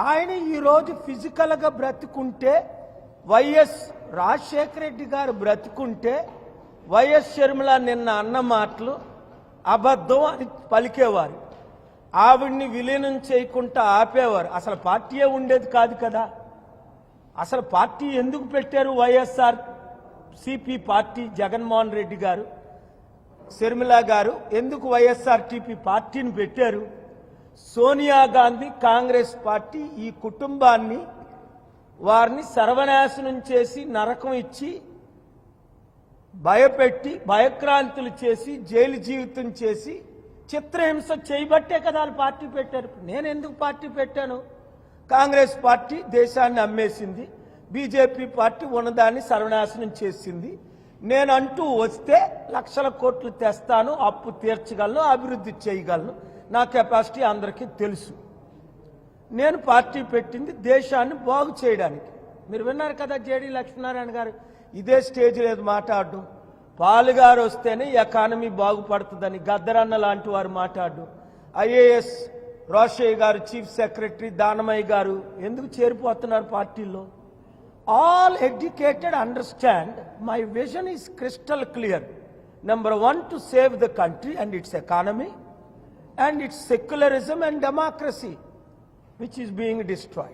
ఆయన ఈరోజు ఫిజికల్గా బ్రతుకుంటే వైఎస్ రాజశేఖర రెడ్డి గారు బ్రతుకుంటే వైఎస్ షర్మిల నిన్న అన్న మాటలు అబద్ధం అని పలికేవారు. ఆవిడ్ని విలీనం చేయకుండా ఆపేవారు. అసలు పార్టీయే ఉండేది కాదు కదా. అసలు పార్టీ ఎందుకు పెట్టారు? వైఎస్ఆర్ సిపి పార్టీ జగన్మోహన్ రెడ్డి గారు, షర్మిల గారు ఎందుకు వైఎస్ఆర్టీపీ పార్టీని పెట్టారు? సోనియా గాంధీ కాంగ్రెస్ పార్టీ ఈ కుటుంబాన్ని వారిని సర్వనాశనం చేసి నరకం ఇచ్చి భయపెట్టి భయక్రాంతులు చేసి జైలు జీవితం చేసి చిత్రహింస చేయబట్టే కదా వాళ్ళు పార్టీ పెట్టారు. నేను ఎందుకు పార్టీ పెట్టాను? కాంగ్రెస్ పార్టీ దేశాన్ని అమ్మేసింది, బీజేపీ పార్టీ ఉన్నదాన్ని సర్వనాశనం చేసింది. నేను అంటూ వస్తే లక్షల కోట్లు తెస్తాను, అప్పు తీర్చగలను, అభివృద్ధి చేయగలను, నా కెపాసిటీ అందరికీ తెలుసు. నేను పార్టీ పెట్టింది దేశాన్ని బాగు చేయడానికి. మీరు విన్నారు కదా జేడీ లక్ష్మీనారాయణ గారు ఇదే స్టేజ్ లేదు మాట్లాడడం. పాలుగారు వస్తేనే ఎకానమీ బాగుపడుతుందని గద్దరన్న లాంటి వారు మాట్లాడడం. ఐఏఎస్ రోషయ్య గారు, చీఫ్ సెక్రటరీ దానమయ్య గారు ఎందుకు చేరిపోతున్నారు పార్టీలో? All educated understand my vision is crystal clear. Number 1 to save the country and its economy and its secularism and democracy which is being destroyed.